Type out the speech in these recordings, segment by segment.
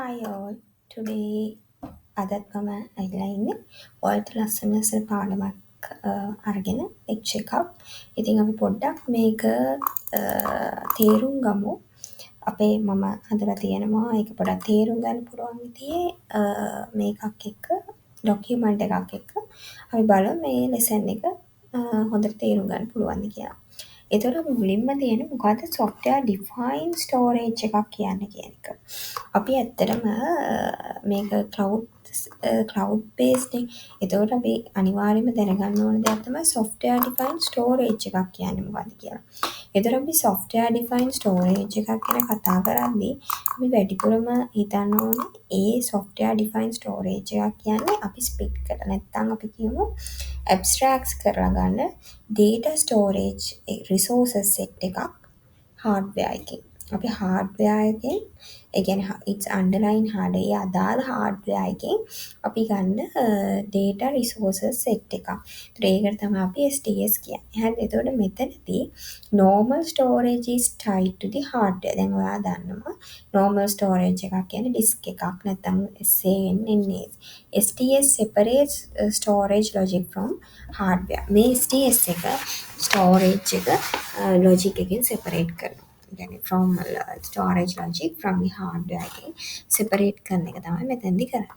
Hi all. Today අදත් මම ඇවිල්ලා ඉන්නේ ඔයාලට ලස්සන ලස්සන පාඩමක් අරගෙන එච් එකක්. ඉතින් අපි පොඩ්ඩක් මේක තේරුම් ගමු. අපේ මම හදලා තියෙනවා ඒක පොඩ්ඩක් තේරුම් ගන්න පුළුවන් විදිහේ මේකක් එක්ක ඩොකියුමන්ට් එකක් එක්ක අපි බලමු මේ ලෙසන් එක හොඳට තේරුම් ගන්න පුළුවන්ද කියලා. එතකොට මුලින්ම තියෙන මොකද්ද software defined storage එකක් කියන්නේ කියන එක. අපි ඇත්තටම මේක cloud based නේ. එතකොට අපි අනිවාර්යයෙන්ම දැනගන්න ඕන දෙයක් තමයි software defined storage එකක් කියන්නේ මොකක්ද කියලා. එතකොට අපි software defined storage එකක් ගැන කතා කරද්දී අපි වැඩිපුරම හිතන්න ඕනේ ඒ software defined storage එකක් කියන්නේ අපි split කරලා නැත්නම් අපි කියමු abstracts කරලා ගන්න data storage resources set එකක් hardware එකකින්. අපි hardware එකෙන් ඒ කියන්නේ it's underlying hardware ඒ අදාළ hardware එකෙන් අපි ගන්න data resources set එකක්. ඒකට තමයි අපි STS කියන්නේ. හරි. එතකොට මෙතනදී normal storage is tied to the hardware. දැන් ඔයා දන්නවා normal storage එකක් කියන්නේ disk එකක් නැත්නම් SAN NAS. STS separates storage logic from hardware. මේ STS එක storage එක logic එකෙන් separate කරනවා. يعني from storage logic from the hardware එකෙන් separate කරන එක තමයි මෙතනදී කරන්නේ.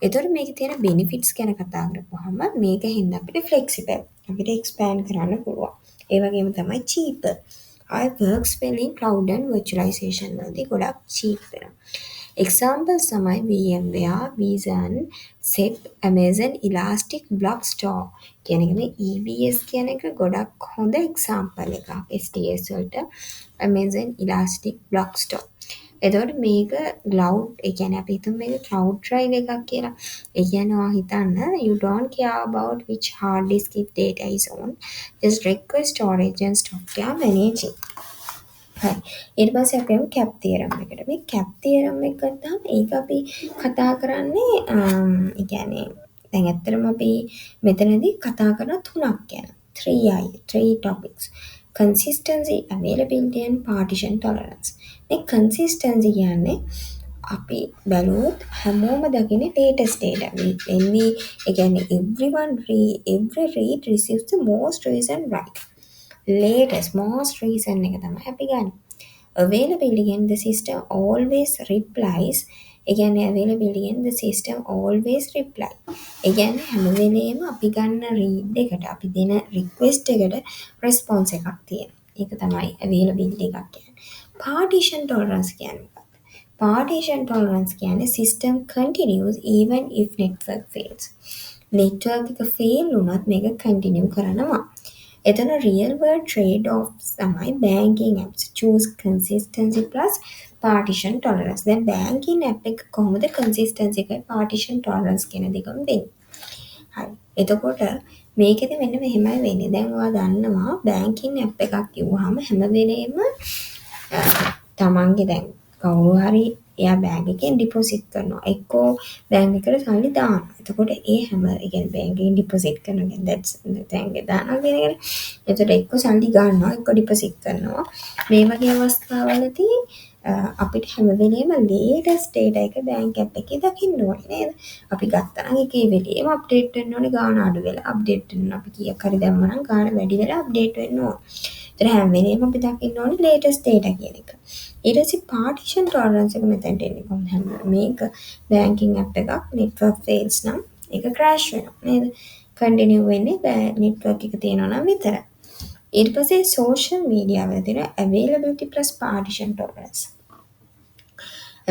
එතකොට මේකේ තියෙන benefits ගැන කතා කරපුවාම මේකෙන් අපිට flexible අපිට expand කරන්න පුළුවන්. ඒ වගේම තමයි cheaper. I works well in cloud and virtualization වලදී ගොඩක් cheap වෙනවා. Examples තමයි VMware, vSAN, SEP, Amazon Elastic Block Store කියන එක. මේ EBS කියන එක ගොඩක් හොඳ example එකක් STS වලට. Amazon Elastic Block Store. එතකොට මේක cloud ඒ කියන්නේ අපි හිතමු මේක cloud drive එකක් කියලා. ඒ කියන්නේ ඔයා හිතන්න you don't care about which hard disk if data is on. Just request storage and software managing. හරි. ඊට පස්සේ අපි යමු කැප් තියරම් එකට. මේ කැප් තියරම් එක ගත්තාම ඒක අපි කතා කරන්නේ ඒ කියන්නේ දැන් ඇත්තටම අපි මෙතනදී කතා කරන තුනක් ගැන. 3 topics. Consistency, availability and partition tolerance. මේ consistency කියන්නේ අපි බැලුවොත් හැමෝම දකින්නේ latest data. ඒ කියන්නේ every read receives the most recent write. latest most recent එක තමයි අපි ගන්න. Availability again the system always replies. ඒ කියන්නේ availability again the system always reply. ඒ කියන්නේ හැම වෙලේම අපි ගන්න read එකට අපි දෙන request එකට response එකක් තියෙනවා. ඒක තමයි availability එකක් කියන්නේ. Partition tolerance කියන්නේ මොකක්ද? Partition tolerance කියන්නේ system continues even if network fails. network එක fail වුණත් මේක continue කරනවා. එතන real world trade offs තමයි banking apps choose consistency plus partition tolerance. දැන් banking app එක කොහොමද consistency එකයි partition tolerance කියන දෙකම දෙන්නේ. හරි. එතකොට මේකෙදි මෙන්න මෙහෙමයි වෙන්නේ. දැන් ඔයා දන්නවා banking app එකක් කිව්වහම හැම වෙලේම තමන්ගේ දැන් කවුරු හරි එයා බෑග් එකෙන් ඩිපොසිට් කරනවා. එක්කෝ බෑග් එකට සල්ලි දානවා. එතකොට ඒ හැම ඒ කියන්නේ බෑග් එකෙන් ඩිපොසිට් කරනවා කියන්නේ දැන් දානවා කියන එකනේ. එතකොට එක්කෝ සල්ලි ගන්නවා එක්කෝ ඩිපොසිට් කරනවා. මේ වගේ අවස්ථාවලදී අපිට හැම වෙලේම ලේටස්ට් data එක බැංක් ඇප් එකේ දකින්න ඕනේ නේද? අපි ගත්තා නම් ඒකේ වෙලේම අප්ඩේට් වෙන්න ඕනේ ගාන අඩු වෙලා අප්ඩේට් වෙන්න අපි කීයක් හරි දැම්මම නම් ගාන වැඩි වෙලා අප්ඩේට් වෙන්න ඕනේ. ඒතර හැම වෙලේම අපි දකින්න ඕනේ ලේටස්ට් data කියන එක. ඊට පස්සේ partition tolerance එක මෙතනට එන්නේ කොහොමද? මේක banking app එකක් network fails නම් ඒක crash වෙනවා නේද? continue වෙන්නේ network එක තියෙනවා නම් විතරයි. ඊට පස්සේ social media වල තියෙන availability plus partition tolerance.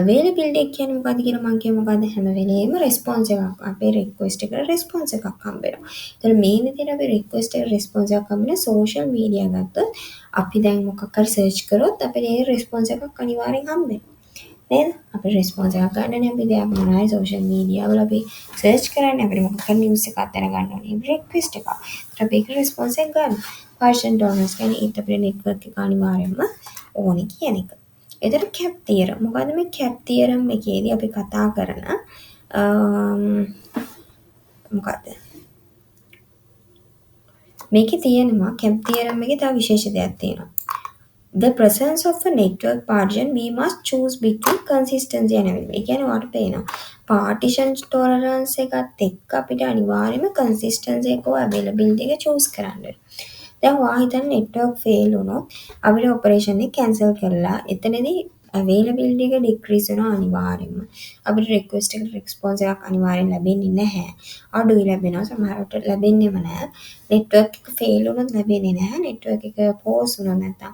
availability කියන්නේ මොකද්ද කියලා මම කියමු මොකද්ද හැම වෙලේම response එකක් අපේ request එකට response එකක් හම්බ වෙනවා. ඒතර මේ විදිහට අපි request එකට response එකක් හම්බ වෙන social media ගත්තොත් අපි දැන් මොකක් හරි search කරොත් අපිට ඒ response එකක් අනිවාර්යෙන් හම්බ වෙනවා. නේද? අපි response එකක් ගන්නනේ අපි දැන් මොනවායි social media වල අපි search කරන්නේ අපිට මොකක් හරි news එකක් දැනගන්න ඕනේ. request එකක්. ඒතර අපි ඒක response එක ගන්න. partition tolerance කියන්නේ ඊට අපේ network එක අනිවාර්යෙන්ම ඕනේ කියන එක. එතකොට කැප් තියරම්. මොකද්ද මේ කැප් තියරම් එකේදී අපි කතා කරන මොකද්ද? මේකේ තියෙනවා කැප් තියරම් එකේ තව විශේෂ දෙයක් තියෙනවා. the presence of a network partition, we must choose between consistency and availability. ඒ කියන්නේ ඔයාලට පේනවා partition tolerance එකත් එක්ක අපිට අනිවාර්යයෙන්ම consistency එක availability එක choose කරන්න වෙනවා. දැන් ඔයා හිතන්න network fail වුණොත් අපිට operation එක cancel කරලා එතනදී availability එක decrease වෙනවා අනිවාර්යයෙන්ම. අපිට request එකට response එකක් අනිවාර්යෙන් ලැබෙන්නේ නැහැ. අඩුයි ලැබෙනවා සමහරවිට ලැබෙන්නේම නැහැ. network එක fail වුණොත් ලැබෙන්නේ නැහැ. network එක pause වුණොත් නැත්නම්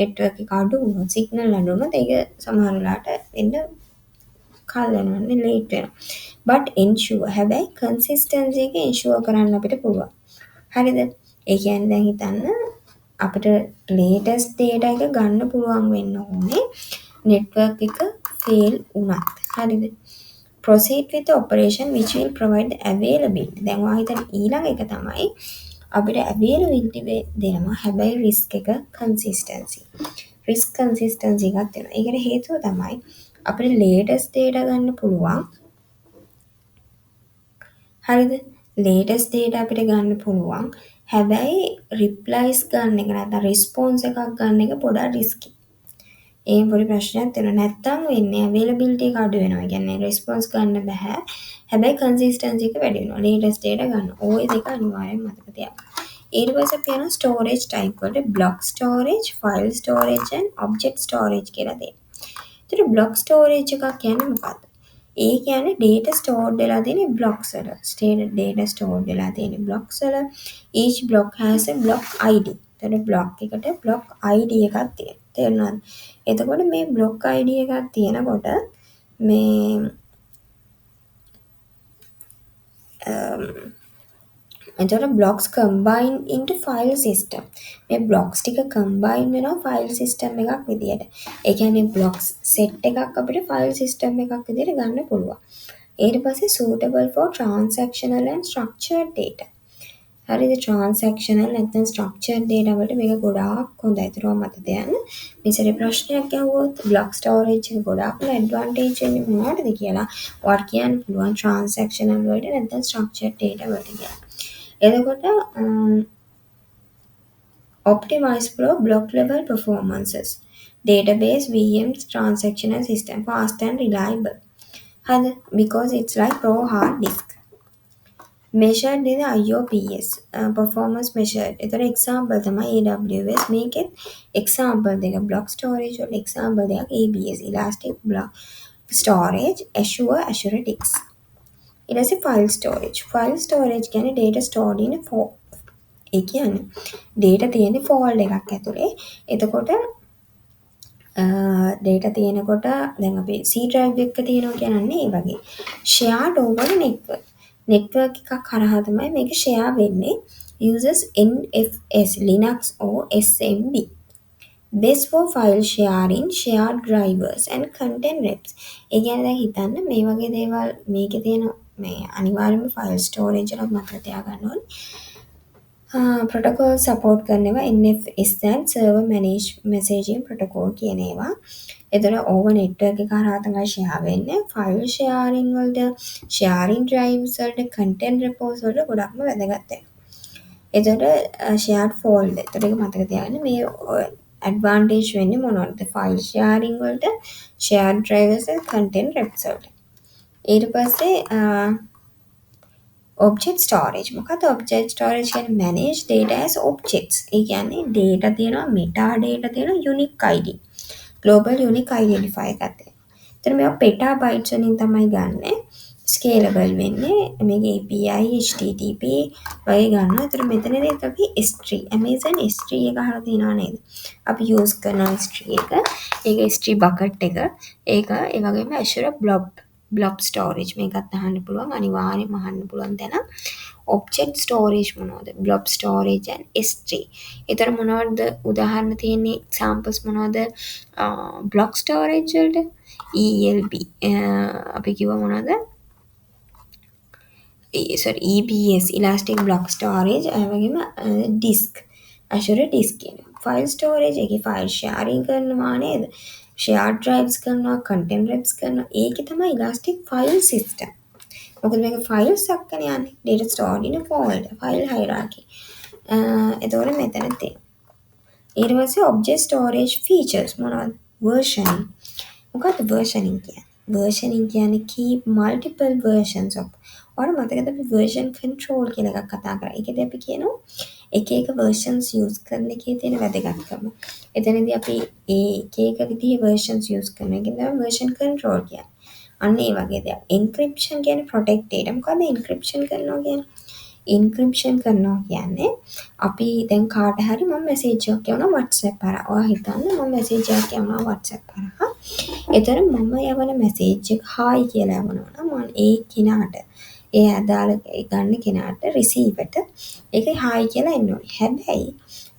network එක අඩු වුණොත් signal අඩු වුණොත් ඒක සමහර වෙලාවට වෙන්න කල් යනවානේ late වෙනවා. but ensure හැබැයි consistency එක ensure කරන්න අපිට පුළුවන්. හරිද? ඒ කියන්නේ දැන් හිතන්න අපිට latest data එක ගන්න පුළුවන් වෙන්න ඕනේ network එක fail වුණත්. හරිද? proceed with the operation which will provide the availability. දැන් ඔයා හිතන්න ඊළඟ එක තමයි අපිට availability දෙනවා. හැබැයි risk එක consistency. risk consistency එකක් දෙනවා. ඒකට හේතුව තමයි අපිට latest data ගන්න පුළුවන්. හරිද? latest data අපිට ගන්න පුළුවන්. හැබැයි replies ගන්න එක නැත්නම් response එකක් ගන්න එක පොඩක් risky. ඒ පොඩි ප්‍රශ්නයක් තියෙනවා. නැත්තම් වෙන්නේ availability එක අඩු වෙනවා. ඒ කියන්නේ response ගන්න බෑ. හැබැයි consistency එක වැඩි වෙනවා. latest data ගන්න. ওই දෙක අනිවාර්යෙන් මතක තියාගන්න. ඊට පස්සේ අපි යනවා storage type වලට block storage, file storage and object storage කියලා තියෙනවා. ඒතර block storage එකක් කියන්නේ මොකක්ද? ඒ කියන්නේ data stored වෙලා තියෙන blocks වල. Stated data stored වෙලා තියෙන blocks වල each block has a block ID. එතකොට block එකට block ID එකක් තියෙනවා. තේරුණාද? එතකොට මේ block ID එකක් තියෙනකොට මේ එතකොට blocks combine into file system. මේ blocks ටික combine වෙනවා file system එකක් විදියට. ඒ කියන්නේ blocks set එකක් අපිට file system එකක් විදියට ගන්න පුළුවන්. ඊට පස්සේ suitable for transactional and structured data. හරිද? transactional නැත්නම් structured data වලට මේක ගොඩාක් හොඳයි. ඒතරම මතක තියාගන්න. මේ සැරේ ප්‍රශ්නයක් අහුවොත් block storage එක ගොඩාක්ම advantage වෙන්නේ මොනවටද කියලා ඔයාලට කියන්න පුළුවන් transactional වලට නැත්නම් structured data වලට කියලා. එතකොට optimize for block level performances. Database VMs transactional system fast and reliable. හරිද? Because it's like raw hard disk. measured in the IOPS performance measured. ඒතර example තමයි AWS මේකෙත් example දෙක block storage වල example දෙකක් EBS elastic block storage Azure DIX. ඊට පස්සේ file storage කියන්නේ data stored in a ඒ කියන්නේ data තියෙන folder එකක් ඇතුලේ. එතකොට data තියෙනකොට දැන් අපි C drive එකක තියෙනවා කියන්නේ ඒ වගේ shared over network. network එකක් හරහා තමයි මේක share වෙන්නේ. uses NFS Linux or SMB. best for file sharing, shared drivers and content reps. ඒ කියන්නේ දැන් හිතන්න මේ වගේ දේවල් මේකේ තියෙන මේ අනිවාර්යයෙන්ම file storage එකක් මතක තියාගන්න ඕනේ. protocol support කරනවා NFS and server managed messaging protocol කියන ඒවා. එතන over network එක හරහා තමයි share වෙන්නේ. file sharing වලට, sharing drives වලට, content repos වලට ගොඩක්ම වැදගත් වෙනවා. එතකොට shared folder. එතකොට ඒක මතක තියාගන්න මේ advantage වෙන්නේ මොනවද? file sharing වලට, shared drivers and content repos වලට. ඊට පස්සේ object storage. මොකද object storage කියන්නේ manage data as objects. ඒ කියන්නේ data තියෙනවා metadata තියෙනවා unique ID. global unique identifier එකක් තියෙනවා. එතන මේවා petabytes වලින් තමයි ගන්නෙ. scalable වෙන්නේ. මේකේ API HTTP වගේ ගන්නවා. එතන මෙතනදී අපි S3 Amazon S3 එක අහලා තියෙනව නේද? අපි use කරන S3 එක. ඒක S3 bucket එක. ඒක ඒ වගේම Azure blob storage මේකත් අහන්න පුළුවන්. අනිවාර්යයෙන්ම අහන්න පුළුවන් දැන. object storage මොනවද? blob storage and S3. ඒතර මොනවද උදාහරණ තියෙන්නේ examples මොනවද? block storage වලට ELB අපි කිව්ව මොනවද? EBS elastic block storage ඒ වගේම disk Azure disk කියන file storage එකේ file sharing කරනවා නේද? shared drives කරනවා, content reps කරනවා. ඒකේ තමයි elastic file system. මොකද මේක files එක්කනේ යන්නේ. data stored in a folder, file hierarchy. එතකොට මෙතන තියෙනවා. ඊට පස්සේ object storage features මොනවද? versioning. මොකක්ද versioning කියන්නේ? versioning කියන්නේ keep multiple versions of. ඔයාලට මතකද අපි version control කියලා එකක් කතා කරා. ඒකදී අපි කියනවා එක එක versions use කරන එකේ තියෙන වැදගත්කම. එතනදී අපි ඒ එක එක විදිහේ versions use කරන එක තමයි version control කියන්නේ. අන්න ඒ වගේ දෙයක්. encryption කියන්නේ protect data. මොකද්ද encryption කරනවා කියන්නේ? ඉන්ක්‍රිප්ෂන් කරනවා කියන්නේ අපි දැන් කාට හරි මම මැසේජ් එකක් යවනවා WhatsApp හරහා. ඔයා හිතන්න මම මැසේජ් එකක් යවනවා WhatsApp හරහා. එතන මම යවන මැසේජ් එක හායි කියලා යවනවා නම් මම ඒ කෙනාට ඒ අදාළ ගන්න කෙනාට රිසීවර්ට ඒක හායි කියලා එන්න ඕනේ. හැබැයි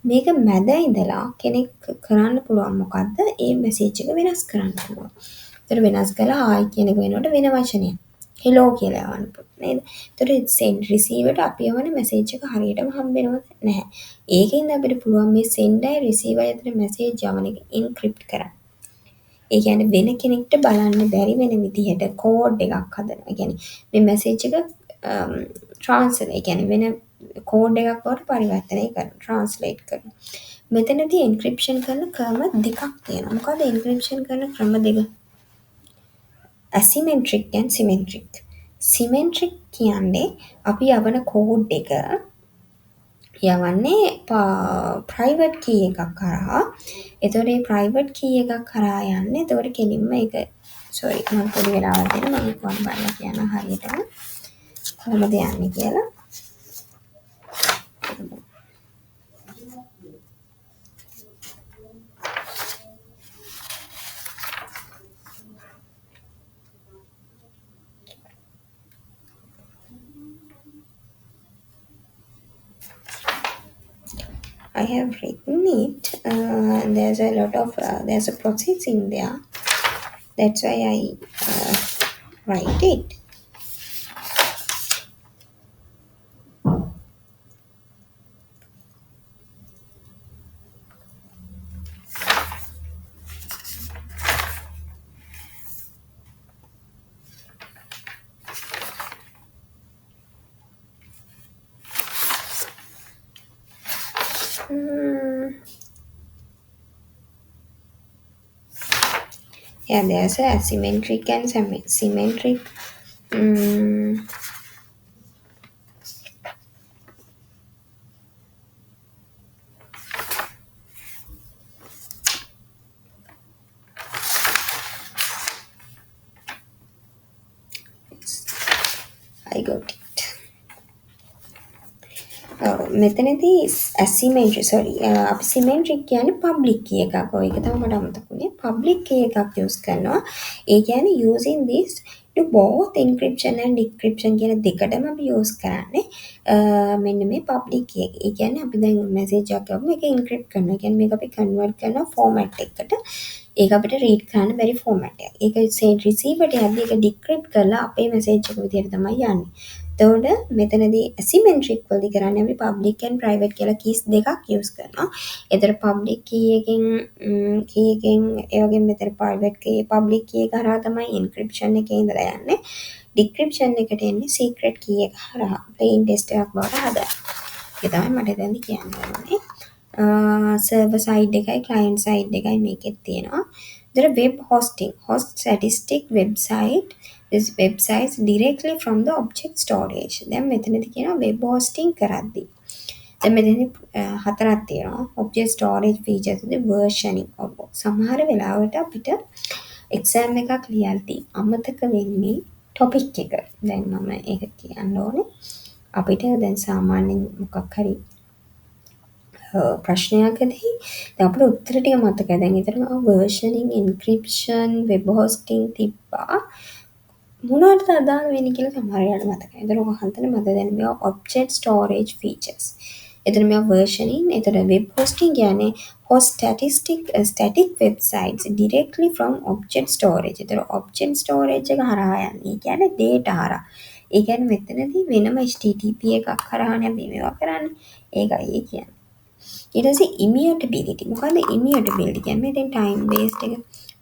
මේක මැද ඉඳලා කෙනෙක් කරන්න පුළුවන් මොකද්ද? ඒ මැසේජ් එක වෙනස් කරන්න පුළුවන්. ඒතර වෙනස් කළා හායි කියන එක වෙනකොට වෙන වචනයක්. හෙලෝ කියලා යවන්න පුළුවන් නේද? ඒතර send receiver අපි යවන මැසේජ් එක හරියටම හම්බෙනවද නැහැ. ඒකෙන් අපිට පුළුවන් මේ send අය receiver අතර මැසේජ් යවන එක encrypt කරන්න. ඒ කියන්නේ වෙන කෙනෙක්ට බලන්න බැරි වෙන විදිහට කෝඩ් එකක් හදනවා. ඒ කියන්නේ මේ මැසේජ් එක translate ඒ කියන්නේ වෙන කෝඩ් එකක් වලට පරිවර්තනය කරනවා. translate කරනවා. මෙතනදී encryption කරන ක්‍රම දෙකක් තියෙනවා. මොකද encryption කරන ක්‍රම දෙක? asymmetric and symmetric. symmetric කියන්නේ අපි යවන කෝඩ් එක යවන්නේ ප්‍රයිවට් කී එකක් කරා. එතකොට මේ ප්‍රයිවට් කී එකක් කරා යන්නේ. එතකොට කෙලින්ම ඒක සෝරි මම පොඩි වෙලාවක් දෙන්න මම කොහොමද බලලා කියන හරියටම කොහොමද යන්නේ කියලා. I have written it. There's a lot of there's a process in there. That's why I write it. Yeah, there's a asymmetric and symmetric. I got it. මෙතනදී asymmetry sorry අපි symmetric කියන්නේ public key එකක්. ඔය එක තමයි මට අමතකුනේ. public key එකක් use කරනවා. ඒ කියන්නේ using this to both encryption and decryption කියන දෙකටම අපි use කරන්නේ. මෙන්න මේ public key එක. ඒ කියන්නේ අපි දැන් message එකක් යවුවම ඒක encrypt කරනවා. ඒ කියන්නේ මේක අපි convert කරනවා format එකකට. ඒක අපිට read කරන්න බැරි format එකක්. ඒක send receiver එකට යද්දි ඒක decrypt කරලා අපේ message එක විදියට තමයි යන්නේ. එතකොට මෙතනදී asymmetric වලදී කරන්නේ අපි public and private කියලා keys දෙකක් use කරනවා. ඒතර public key එකෙන් ඒ වගේම මෙතන private key public key එක හරහා තමයි encryption එකේ ඉඳලා යන්නේ. decryption එකට එන්නේ secret key එක හරහා plain text එකක් බවට හදලා. ඒක තමයි මට දැන් කියන්න ඕනේ. server side එකයි client side එකයි මේකෙත් තියෙනවා. ඒතර web hosting host statistic website this websites directly from the object storage. දැන් මෙතනදී කියනවා web hosting කරද්දී. දැන් මෙතනදී හතරක් තියෙනවා. object storage features the versioning of සමහර වෙලාවට අපිට exam එකක් ලියද්දී අමතක වෙන්නේ topic එක. දැන් මම ඒක කියන්න ඕනේ. අපිට දැන් සාමාන්‍යයෙන් මොකක් හරි ප්‍රශ්නයකදී දැන් අපිට උත්තර ටික මතකයි. දැන් ඊතරම versioning encryption web hosting තිබ්බා. මොනවටද අදාළ වෙන්නේ කියලා සමහර වෙලාවට මතකයි. ඒතර ඔක හන්දනේ මට දැන් මේවා object storage features. එතන මේවා versioning, එතන web hosting කියන්නේ host static websites directly from object storage. එතන object storage එක හරහා යන්නේ. ඒ කියන්නේ data හරහා. ඒ කියන්නේ මෙතනදී වෙනම HTTP එකක් හරහානේ අපි මේවා කරන්නේ. ඒකයි ඒ කියන්නේ. ඊට පස්සේ immutability. මොකද්ද immutability කියන්නේ? දැන් time based එක.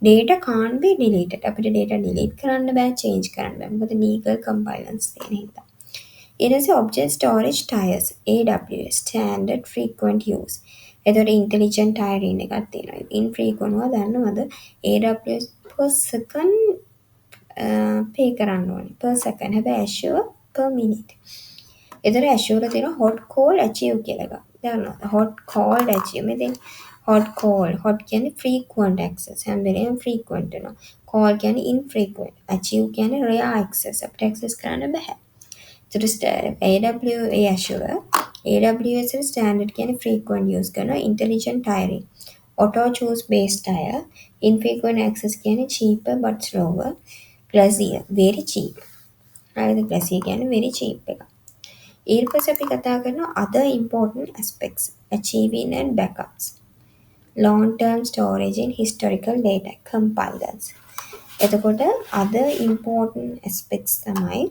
data can't be deleted. අපිට data delete කරන්න බෑ, change කරන්න බෑ. මොකද legal compliance තියෙන හින්දා. ඊට පස්සේ object storage tiers AWS standard frequent use. එතකොට ඉන්ටෙලිජන්ට් අයරින් එකක් තියෙනවා. ඉන්ෆ්‍රීකවන්ට්ව දන්නවද? AWS per second pay කරන්න ඕනේ. per second. හැබැයි Azure per minute. එතකොට Azure තියෙනවා hot call achieve කියලා එකක්. දන්නවද? hot called achieve. මෙතන hot call hot කියන්නේ frequent access. හැම වෙලේම frequent වෙනවා. call කියන්නේ infrequent. achieve කියන්නේ rare access. අපිට access කරන්න බෑ. Azure AWS ස්ටෑන්ඩඩ් කියන්නේ frequent use කරනවා intelligent tiering auto choose based tire infrequent access කියන්නේ cheaper but slower glacier very cheap හරිද glacier කියන්නේ very cheap එක ඊට පස්සේ අපි කතා කරනවා other important aspects achieving and backups long term storage in historical data compilers එතකොට other important aspects තමයි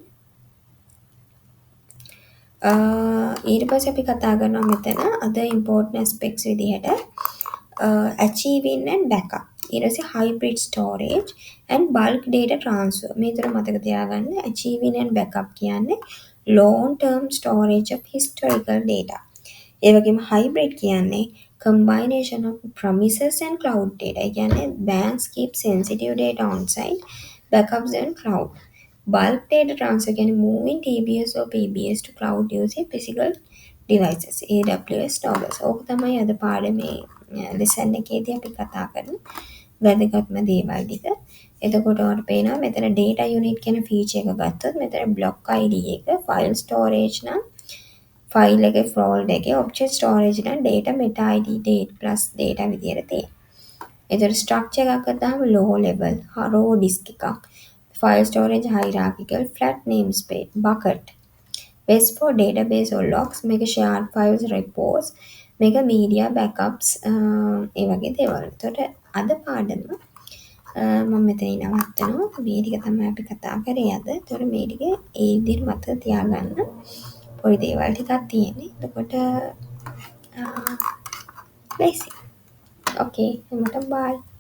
ඊට පස්සේ අපි කතා කරනවා මෙතන other important aspects විදිහට achieving and backup ඊට පස්සේ hybrid storage and bulk data transfer මේ තුන මතක තියාගන්න achieving and backup කියන්නේ long term storage of historical data ඒ වගේම hybrid කියන්නේ combination of premises and cloud data ඒ කියන්නේ banks keep sensitive data on site backups and cloud bulk data transfer කියන්නේ moving TBS or PBS to cloud using physical devices AWS dollars. ඕක තමයි අද පාඩමේ lesson එකේදී අපි කතා කරන වැදගත්ම දේවල් ටික. එතකොට ඔයාලට පේනවා මෙතන data unit කියන feature එක ගත්තොත් මෙතන block ID එක file storage නම් file එකේ folder එකේ object storage නම් data meta ID date plus data විදියට තියෙනවා. එතකොට structure එකක් ගත්තාම low level raw disk එකක් file storage hierarchical flat namespace bucket best for database or logs මේක shared files repos මේක media backups ඒ වගේ දේවල්. එතකොට අද පාඩම මම මෙතනින් නවත්තනවා. මේ ටික තමයි අපි කතා කරේ අද. එතකොට මේ ටික ඒ විදිහට මතක තියාගන්න පොඩි දේවල් ටිකක් තියෙන්නේ. එතකොට basic. Okay, හැමෝටම bye.